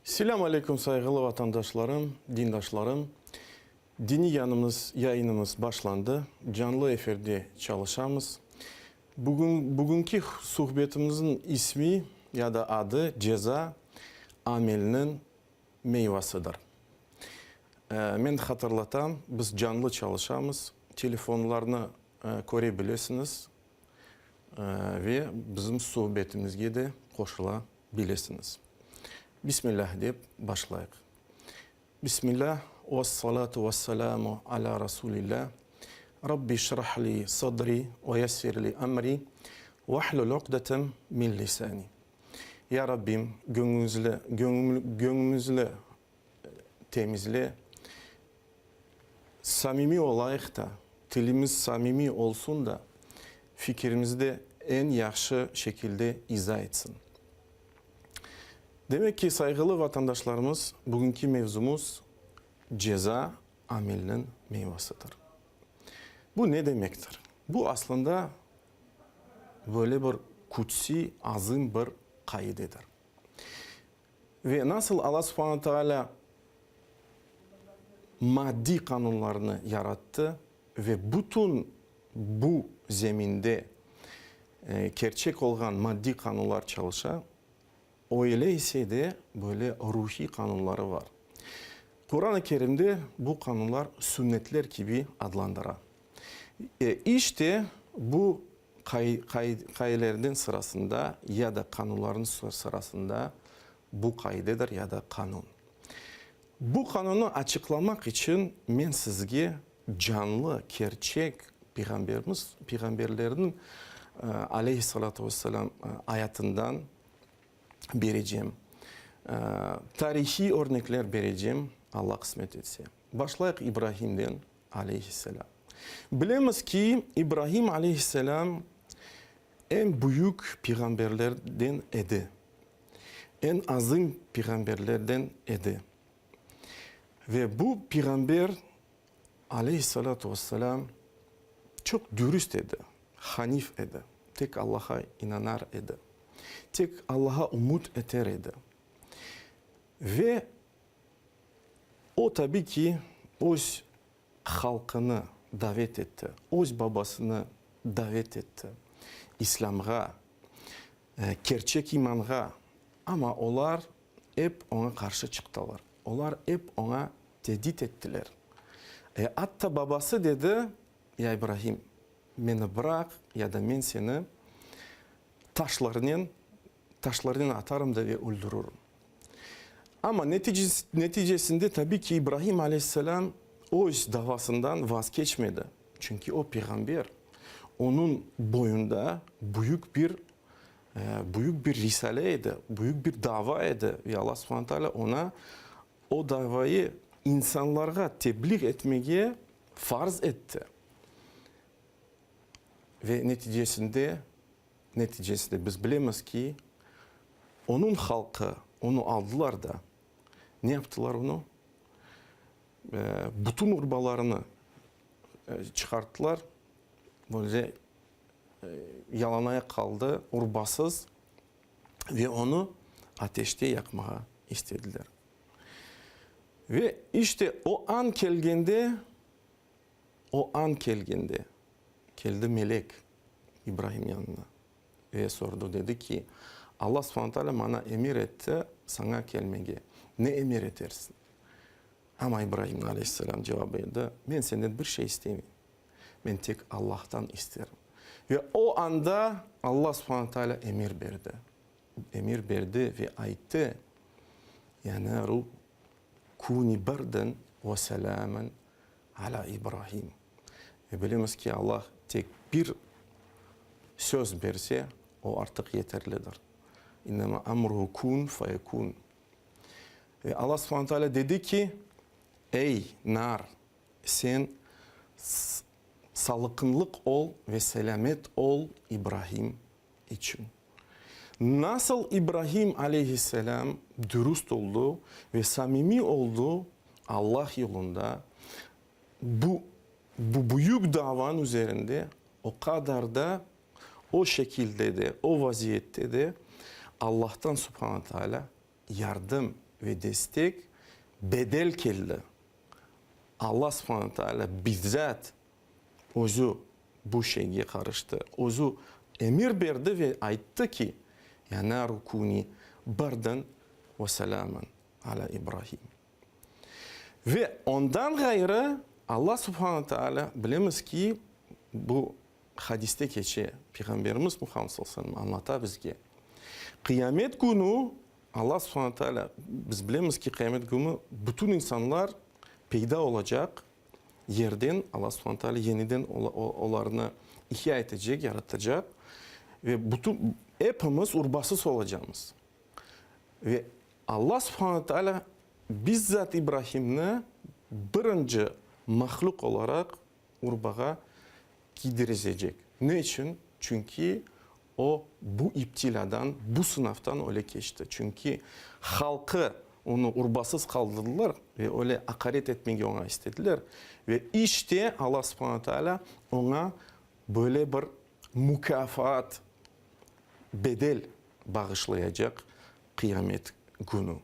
Selamun Aleyküm saygılı vatandaşlarım, dindaşlarım. Dini yayınımız başlandı. Canlı efirde çalışamız. Bugünkü sohbetimizin ismi ya da adı ceza amelinin meyvasıdır. Men hatırlatam, biz canlı çalışamız. Telefonlarını görebilirsiniz ve bizim sohbetimizge de koşulabilirsiniz. Bismillah deyip başlayık. Bismillah ve salatu ve selamu ala Resulillah. Rabbi şrah li sadri ve yessir li emri ve ahlul uqdeten min lisani. Ya Rabbim gönlümüzle temizle, samimi olayıq da, dilimiz samimi olsun da, fikrimizde en yaxşı şekilde izah etsin. Demek ki saygılı vatandaşlarımız, bugünkü mevzumuz ceza amelinin meyvasıdır. Bu ne demektir? Bu aslında böyle bir kutsi, azim bir kaidedir. Ve nasıl Allah subhanahu teala maddi kanunlarını yarattı ve bütün bu zeminde gerçek olan maddi kanunlar çalışa, öyleyse de böyle ruhi kanunları var. Kur'an-ı Kerim'de bu kanunlar sünnetler gibi adlandırılır. İşte bu kaidelerden sırasında ya da kanunların sırasında bu kaidedir ya da kanun. Bu kanunu açıklamak için ben sizge canlı, gerçek peygamberlerin aleyhissalatü vesselam hayatından vereceğim. Tarihi örnekler vereceğim Allah kısmet etse. Başlayık İbrahim'den aleyhisselam. Bilemiz ki İbrahim aleyhisselam en büyük peygamberlerden idi. En azim peygamberlerden idi. Ve bu peygamber aleyhissalatu vesselam çok dürüst idi. Hanif idi. Tek Allah'a inanar idi. Tek Allah'a umut eder idi. Ve o tabii ki öz halkını davet etti. Öz babasını davet etti. İslam'a, gerçek iman'a. Ama onlar hep ona karşı çıktılar. Onlar hep ona tehdit ettiler. Hatta babası dedi, ya İbrahim, beni bırak ya da ben seni taşlarını atarım da ve öldürürüm. Ama neticesinde tabii ki İbrahim aleyhisselam o davasından vazgeçmedi. Çünkü o peygamber, onun boyunda büyük bir risaleydi, büyük bir davaydı. Ve Allah subhanahu teala ona o davayı insanlara tebliğ etmeye farz etti. Ve neticesinde biz bilemiz ki onun halkı onu aldılar da ne yaptılar onu? Bütün urbalarını çıkarttılar. Böyle yalanaya kaldı, urbasız ve onu ateşte yakmaya istediler. Ve işte o an geldiğinde geldi melek İbrahim yanına ve sordu, dedi ki Allah subhanahu teala bana emir etti sana gelmeye. Ne emir edersin? Ama İbrahim aleyhisselam cevap verdi, ben senden bir şey istemiyorum. Ben tek Allah'tan isterim. Ve o anda Allah subhanahu teala emir verdi. Emir verdi ve ayette ya naru kuni bardan ve selamen ala İbrahim. Ve bilemiz ki Allah tek bir söz verse o artık yeterlidir. İnnema amruhu kun feyekun. Ve Allah subhanahu teala dedi ki ey nar, sen sağlıklık ol ve selamet ol İbrahim için. Nasıl İbrahim aleyhisselam dürüst oldu ve samimi oldu Allah yolunda, bu büyük davanın üzerinde o kadar da o şekilde de, o vaziyette de Allah'tan subhanahu teala yardım ve destek bedel keldi. Allah subhanahu teala bizzat özü bu şeye karıştı. Özü emir verdi ve ayttı ki ya naru kuni bardan ve selaman ala İbrahim. Ve ondan gayrı Allah subhanahu teala bilemiz ki bu hadiste geçe Peygamberimiz Muhammed sallallahu aleyhi ve sellem anlatar bizge. Kıyamet günü Allah subhanahu teala biz bilemiz ki kıyamet günü bütün insanlar peyda olacak yerden Allah subhanahu teala yeniden onlarını ihya edecek, yaratacak ve bütün hepimiz urbasız olacağımız. Ve Allah subhanahu teala bizzat İbrahim'le birinci mahluk olarak urbağa gidirecek. Ne için? Çünkü o bu iptiladan, bu sınavdan öyle geçti. Çünkü halkı onu urbasız kaldırdılar ve öyle hakaret etmeyi ona istediler. Ve işte Allah subhanahu teala ona böyle bir mükafat, bedel bağışlayacak kıyamet günü.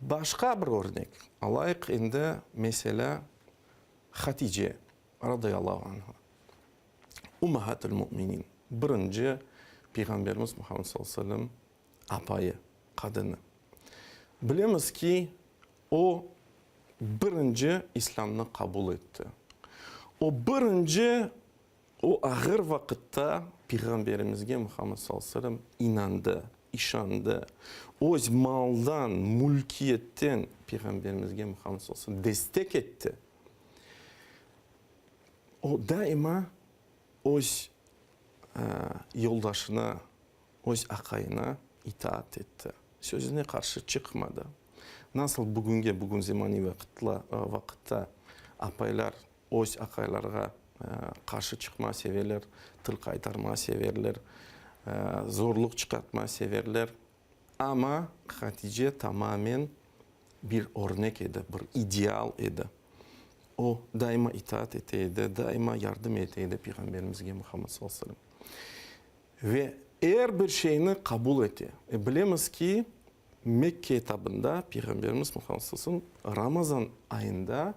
Başka bir örnek. Allah indi mesela Hatice radıyallahu anha. Ummahatul müminin. Birinci Peygamberimiz Muhammed sallallahu aleyhi ve sellem apayı, kadını. Bilemiz ki o birinci İslam'ı kabul etti. O birinci o ağır vakitte Peygamberimizge Muhammed sallallahu aleyhi ve sellem inandı, işandı. O maldan, mülkiyetten Peygamberimizge Muhammed sallallahu aleyhi ve sellem destek etti. O daima o yoldaşına, o akayına itaat etti. Sözüne karşı çıkmadı. Nasıl bugün zamani vakitte apaylar o akaylarga karşı çıkma severler, tıl kaytarma severler, zorluk çıkartma severler. Ama Hatice tamamen bir örnek idi, bir ideal idi. O daima itaat eteydi, daima yardım eteydi Peygamberimizge Muhammed sallallahu aleyhi ve sellem. Ve eğer bir şeyini kabul etti. Bilemiz ki Mekke etabında Peygamberimiz Muhammed sallallahu aleyhi ve sellem Ramazan ayında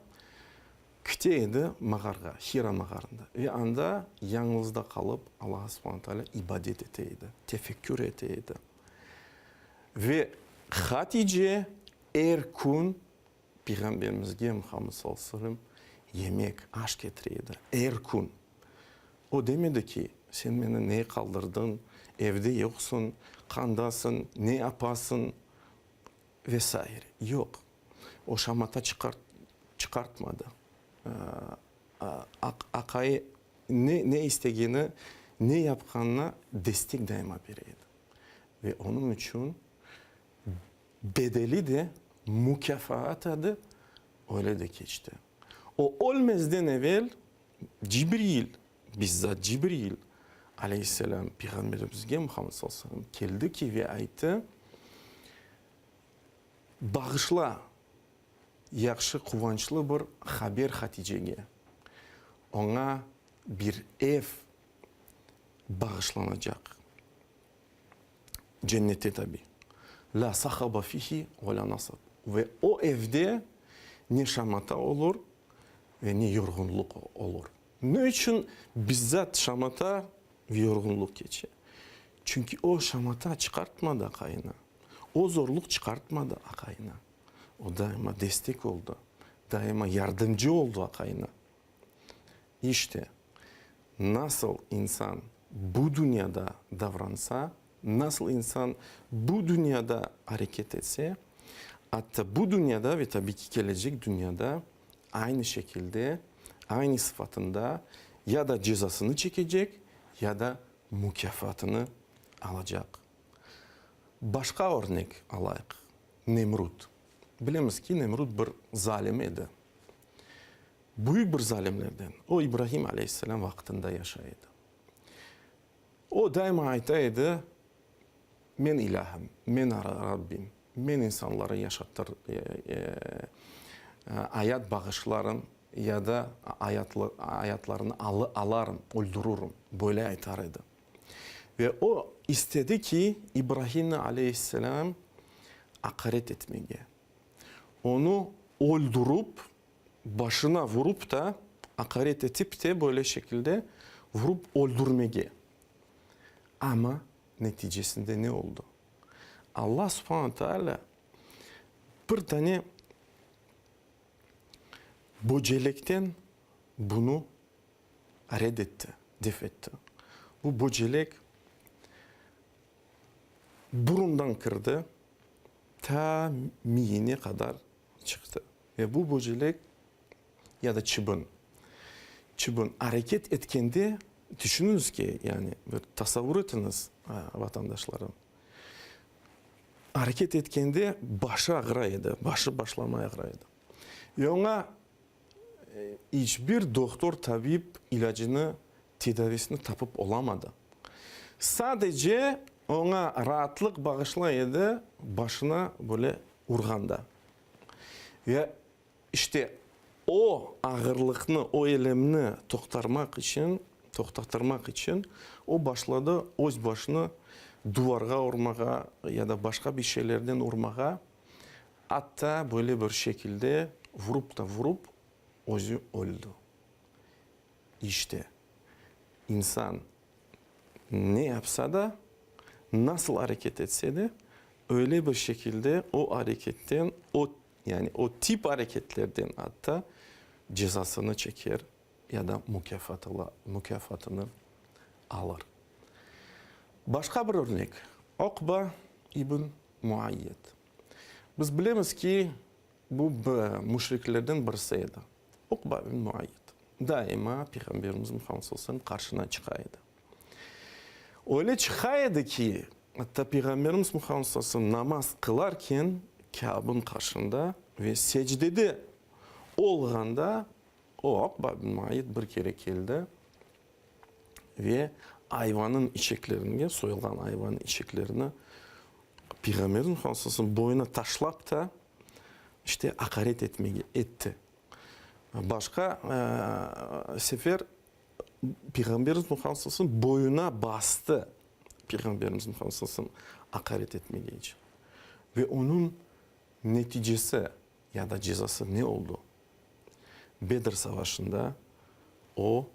küteydi mağarga, Hira mağarında. Ve anda yalnızda kalıp Allah subhanahu teala ibadet eteydi, tefekkür eteydi. Ve Hatice erkun Peygamberimizge Muhammed sallallahu aleyhi ve sellem yemek, aş getireydi. Erkun. O demedi ki sen beni neye kaldırdın, evde yoksun, kandasın, ne yapasın vesaire. Yok. O şamata çıkartmadı. Akayı ne istediğini, ne yapkanına destek daima veriydi. Ve onun için bedeli de mükafat adı öyle de geçti. O olmazdan evvel Cibril, bizzat Cibril aleyhisselam Peygamberimizge Muhammed sallallahu aleyhi ve sellem geldi ki ve aytti bağışla yaxşı kuvvançlı bir haber Hatice'ye. Ona bir ev bağışlanacak. Cennette tabi. La sahaba fihi ve la nasab. Ve o evde ne şamata olur ve ne yorgunluk olur. Ne için bizzat şamata ve yorgunluk geçiyor? Çünkü o şamata çıkartmadı akayına. O zorluk çıkartmadı akayına. O daima destek oldu. Daima yardımcı oldu akayına. İşte nasıl insan bu dünyada davransa, nasıl insan bu dünyada hareket etse, hatta bu dünyada ve tabii ki gelecek dünyada aynı şekilde, aynı sıfatında ya da cezasını çekecek ya da mükafatını alacak. Başka örnek alayım. Nemrut. Bilemiz ki Nemrut bir zalim idi. Büyük bir zalimlerden. O İbrahim aleyhisselam vaktinde yaşaydı. O daima aytaydı, men ilahım, men Rabbim, men insanları yaşatır, hayat bağışlarım ya da hayatlarını alarım, öldürürüm. Böyle aytardı. Ve o istedi ki İbrahim aleyhisselam hakaret etmege. Onu öldürüp, başına vurup da hakaret edip de böyle şekilde vurup öldürmege. Ama neticesinde ne oldu? Allah subhanahu teala bir tane böcekten bunu reddetti, defetti. Bu böcek burundan kırdı, ta miyine kadar çıktı. Ve bu böcek ya da çıbın hareket etkende düşününüz ki yani bir tasavvur etiniz vatandaşlarım. Hareket etkende başı ağrıydı, başı başlamaya ağrıydı. Ve ona hiçbir doktor, tabip ilacını, tedavisini tapıp olamadı. Sadece ona rahatlık bağışlaydı başına böyle vurganda. Ve işte o ağırlıkını, o elemini toktattırmak için o başladı öz başını duvarga vurmaya ya da başka bir şeylerden vurmaya, hatta böyle bir şekilde vurup özü öldü. İşte insan ne yapsa da, nasıl hareket etse de öyle bir şekilde o hareketten, o tip hareketlerden hatta cezasını çeker ya da mükafatını alır. Başka bir örnek, Ukba ibn Muayyid. Biz bilemiz ki bu müşriklerden birisiydi. Ukba ibn Muayyid. Daima Peygamberimiz Muhammed sallallahu aleyhi ve sellem karşına çıkaydı. Öyle çıkaydı ki hatta Peygamberimiz Muhammed sallallahu aleyhi ve sellem namaz kılarken Kabe'nin karşında ve secdede olganda o Ukba ibn Muayyid bir kere geldi ve hayvanın içeklerini, soyulgan hayvanın içeklerini Peygamberimiz Muhammed sallallahu aleyhi ve sellem boyuna taşlap da işte hakaret etti. Başka sefer Peygamberimiz Muhammed sallallahu aleyhi ve sellem boyuna bastı. Peygamberimiz Muhammed sallallahu aleyhi ve sellem hakaret etmeye için. Ve onun neticesi ya da cezası ne oldu? Bedir Savaşı'nda o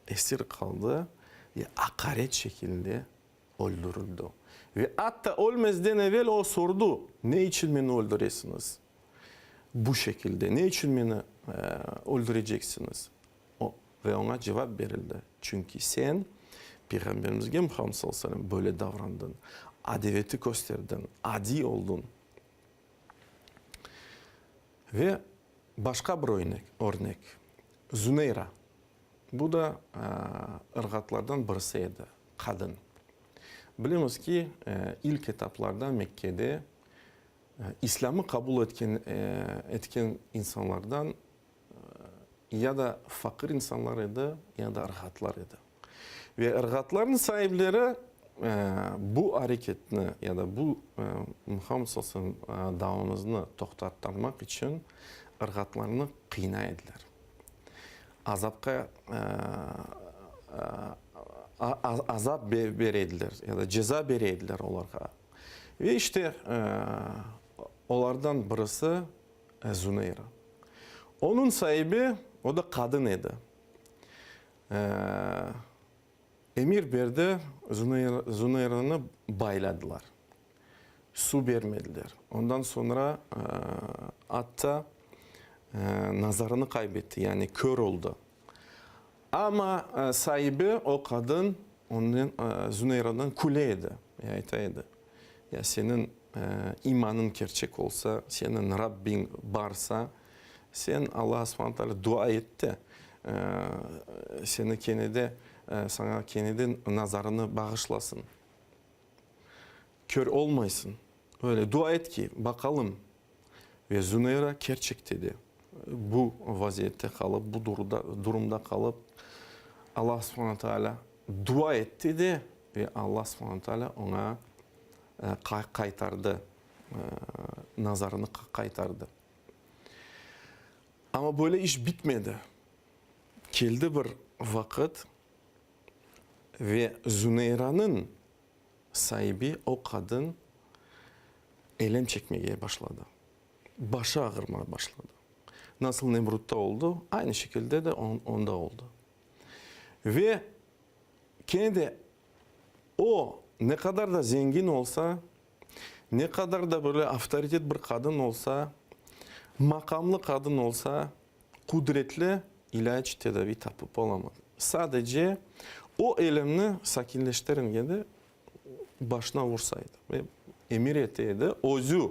esir kaldı ve hakaret şekilde öldürüldü. Ve hatta ölmezden evvel o sordu. Ne için beni öldürüyorsunuz? Bu şekilde. Ne için beni öldüreceksiniz? Ve ona cevap verildi. Çünkü sen Peygamberimizge Muhammed sallallahu aleyhi ve sellem böyle davrandın. Adaveti gösterdin. Adi oldun. Ve başka bir örnek. Züneyra. Bu da ırgatlardan birisiydi. Kadın. Biliyoruz ki ilk etaplarda Mekke'de İslam'ı kabul etken insanlardan ya da fakir insanlarıydı ya da ırgatlarıydı. Ve ırgatların sahipleri bu hareketini ya da bu Muhammed sallallahu aleyhi ve sellem davamızını toxtattırmak için ırgatlarını kıynaydılar. Azap verediler ya da ceza verediler onlara. Ve işte onlardan birisi Züneyra. Onun sahibi o da kadın idi. Emir verdi, Züneyra'nı bayladılar. Su vermediler. Ondan sonra hatta nazarını kaybetti, yani kör oldu. Ama sahibi o kadın onun Züneyra'dan kuleydi, ayetaydı. Ya senin imanın gerçek olsa, senin Rabbin varsa, sen Allah'a subhanahu teala dua etti. Seni sana kendin nazarını bağışlasın. Kör olmaysın. Öyle dua et ki bakalım. Ve Züneyra gerçek dedi. Bu vaziyette kalıp, bu durumda kalıp Allah subhanahu teala dua etti de ve Allah subhanahu teala ona kaytardı. Nazarını kaytardı. Ama böyle iş bitmedi. Geldi bir vakit ve Züneyra'nın sahibi o kadın elem çekmeye başladı. Başı ağrımaya başladı. Nasıl Nemrut'ta oldu, aynı şekilde de onda oldu. Ve kendi o ne kadar da zengin olsa, ne kadar da böyle otoriter bir kadın olsa, makamlı kadın olsa, kudretli ilaç tedavi tapıp olamadı. Sadece o elemini sakinleştirin de başına vursaydı ve emir etseydi, özü,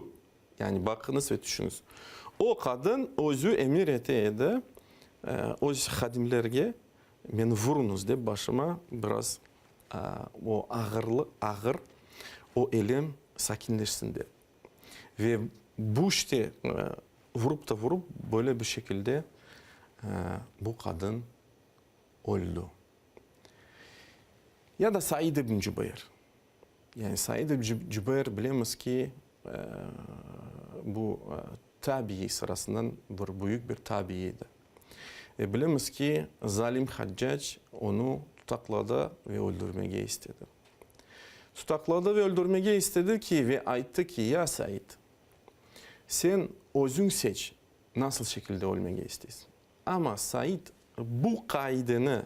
yani bakınız ve düşününüz. O kadın özü emir etseydi, o hadimlerge beni vurunuz de başıma biraz o ağır o elem sakinleşsin de. Ve bu işte vurup böyle bir şekilde bu kadın öldü. Ya da Said ibn Cübeyr. Yani Said ibn Cübeyr bilemiz ki bu tabi'i sırasından bir büyük bir tabi'iydi. Bilemiz ki zalim Haccac onu tutakladı ve öldürmeye istedi. Tutakladı ve öldürmeye istedi ki ve ayıttı ki ya Said sen özün seç nasıl şekilde ölmeye istesin. Ama Said bu kaideni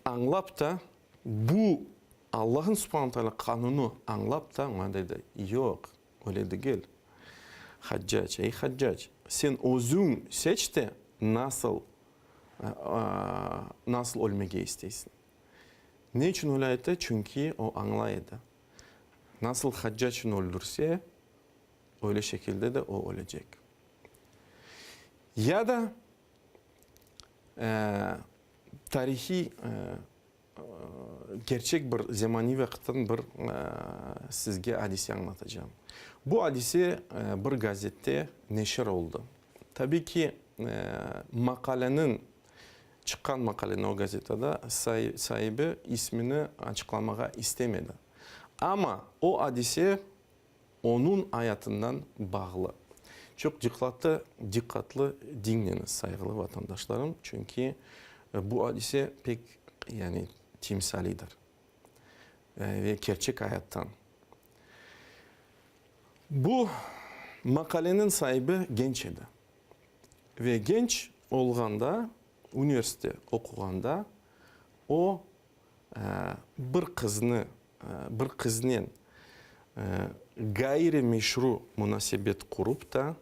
anlap da bu Allah'ın subhanahu teala kanunu anlap da ona dedi yok öyle değil. Haccac, ey Haccac sen özün seç de nasıl ölmeye istesin. Ne için öyle etti? Çünkü o anlaydı. Nasıl Haccac'ını öldürse öyle şekilde de o ölecek. Ya da tarihi gerçek bir zamani vaktin bir sizge hadisi anlatacağım. Bu hadisi bir gazette neşir oldu. Tabii ki çıkan makalenin o gazetede sahibi ismini açıklamaya istemedi. Ama o hadisi onun hayatından bağlı. Çok dikkatli dinleyiniz saygılı vatandaşlarım. Çünkü bu hadise pek yani timsalidir. Ve gerçek hayattan. Bu makalenin sahibi genç idi. Ve genç olganda, üniversite okuganda o bir kızın gayri meşru münasebet kurup da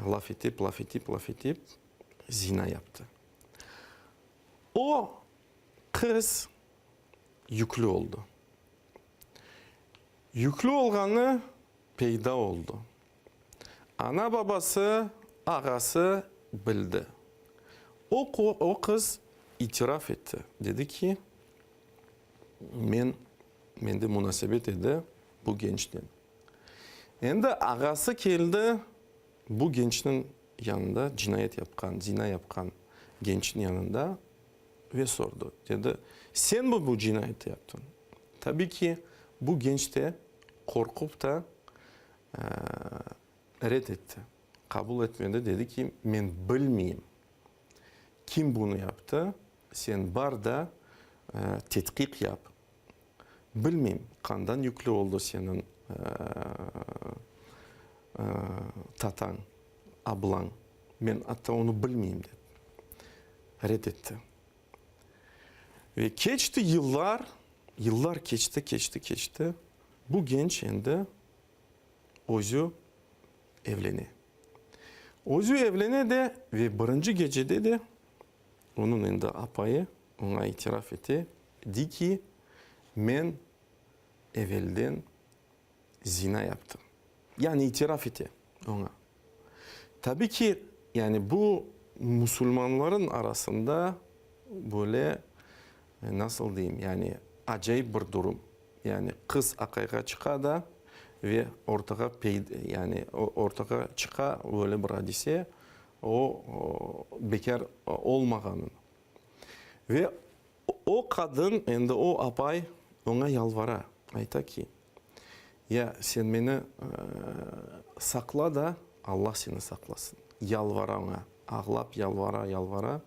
laf etip zina yaptı. O kız yüklü oldu. Yüklü olganı peyda oldu. Ana babası, ağası bildi. O kız itiraf etti. Dedi ki, men de münasebet edi bu gençten. Endi ağası geldi bu gençin yanında zina yapkan gençin yanında ve sordu. Dedi, sen mi bu cinayeti yaptın? Tabii ki bu genç de korkup da reddetti. Kabul etmedi. Dedi ki, men bilmeyeyim. Kim bunu yaptı? Sen bar da tetkik yap. Bilmeyeyim. Kandan yüklü oldu senin tatan, ablan. Ben hatta onu bilmeyeyim dedi. Reddetti. Ve geçti yıllar geçti. Bu genç şimdi özü evleni. Özü evleni de ve birinci gecede de onun elinde apayı ona itiraf etti. Dedi ki ben evvelden zina yaptım. Yani itiraf etti ona. Tabii ki yani bu Müslümanların arasında böyle nasıl diyeyim yani acayip bir durum. Yani kız akayga çıka da ve ortaya çıka böyle bir hadise o bekar olmaganın. Ve o kadın yani o apay ona yalvara. Ayta ki ya sen beni sakla da Allah seni saklasın. Yalvara ona. Ağlap yalvara.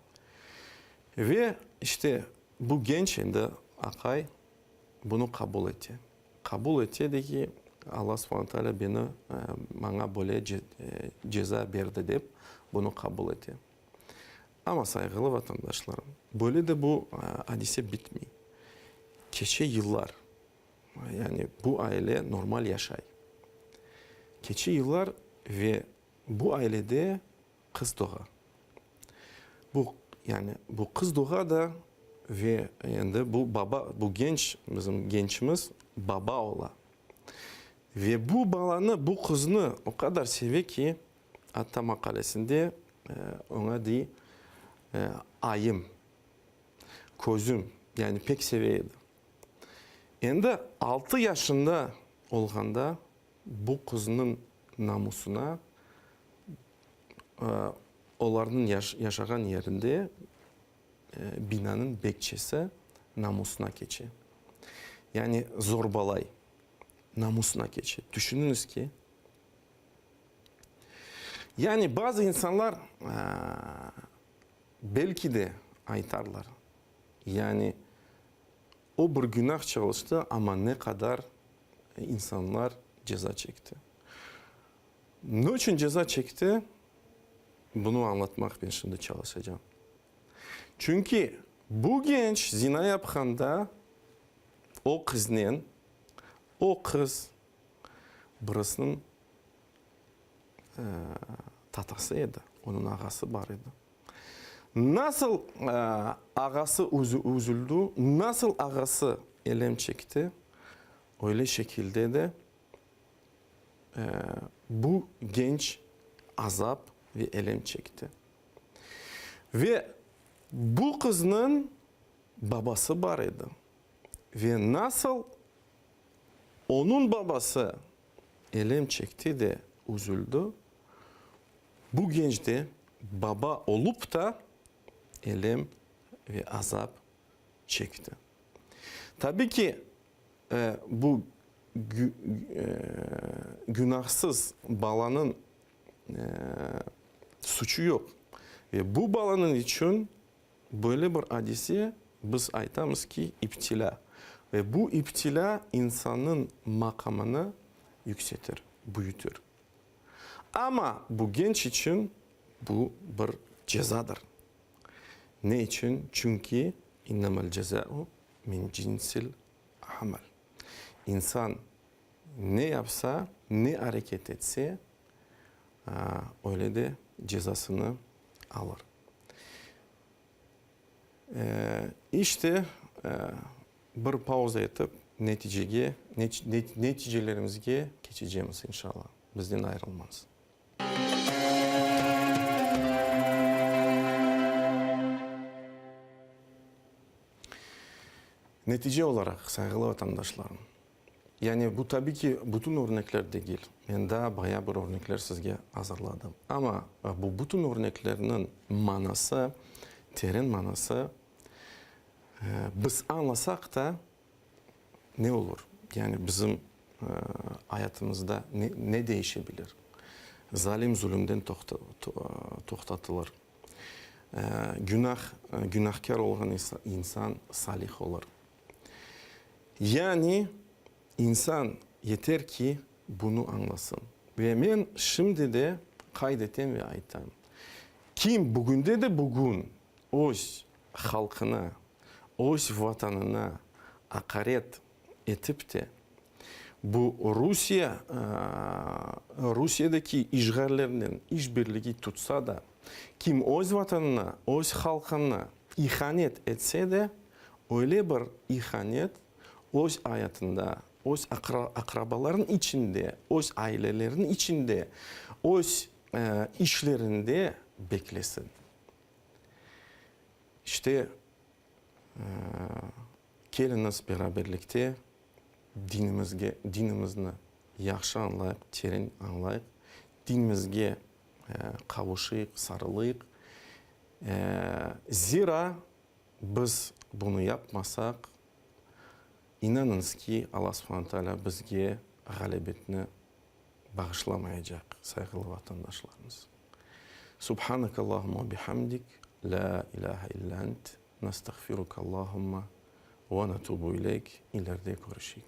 Ve işte bu genç şimdi akay bunu kabul etti. kabul etse ki Allah subhanahu beni bana böyle ceza verdi deyip bunu kabul etti. Ama saygılı vatandaşlarım, böyle de bu hadise bitmiyor. Geçe yıllar, yani bu aile normal yaşay. Geçe yıllar ve bu ailede kız doğar. Bu kız doğar da ve yani bu baba, bu bizim gençimiz baba ola. Ve bu balanı, bu kızını o kadar seviyor ki hatta makalesinde ona diye ayım, közüm, yani pek seviyordu. Endi 6 yaşında olganda bu kızının namusuna onların yaşayan yerinde binanın bekçisi namusuna geçi. Yani zorbalay, namusuna geçi. Düşününüz ki yani bazı insanlar belki de aytarlar. Yani o bir günah çalıştı ama ne kadar insanlar ceza çekti. Ne için ceza çekti? Bunu anlatmak ben şimdi çalışacağım. Çünkü bu genç zina yapkanda o kız burasının tatasıydı. Onun ağası var idi. Nasıl ağası üzüldü, nasıl ağası elem çekti, öyle şekilde de bu genç azap ve elem çekti. Ve bu kızın babası var idi. Ve nasıl onun babası elem çekti de üzüldü, bu genç de baba olup da elem ve azap çekti. Tabii ki bu günahsız balanın suçu yok. Ve bu balanın için böyle bir hadisi biz aytamız ki iptila. Ve bu iptila insanın makamını yükseltir, büyütür. Ama bu genç için bu bir cezadır. Ne için? Çünkü innemel ceza'u min cinsil amel. İnsan ne yapsa, ne hareket etse öyle de cezasını alır. İşte bir pauza yapıp neticelerimize geçeceğimiz inşallah. Bizden ayrılmaz. Netice olarak saygılı vatandaşlarım, yani bu tabii ki bütün örnekler değil. Ben daha bayağı bir örnekler sizge hazırladım. Ama bu bütün örneklerinin manası, terin manası biz anlasak da ne olur? Yani bizim hayatımızda ne değişebilir? Zalim zulümden toxtatılır. Günahkar olan insan salih olur. Yani insan yeter ki bunu anlasın. Ve ben şimdi de kaydettim ve aytam. Kim bugün de bugün öz halkına, öz vatanına hakaret etip de bu Rusya'daki işgallerinin işbirliği tutsa da kim öz vatanına, öz halkına ihanet etse de öyle bir ihanet öz hayatında, öz akrabaların içinde, öz ailelerin içinde, öz işlerinde beklesin. İşte geliniz beraberlikte dinimizni yaxşı anlayıp, terin anlayıp, dinimizge kavuşayıp, sarılayıp. Zira biz bunu yapmasak, inanınız ki Allah subhanahu teala bizge galibetini bağışlamayacak saygılı vatandaşlarımız. Subhanakallahumma bihamdik, la ilahe illa ent, nestağfiruka Allahumma ve netubu ileyk. İleride görüşürüz.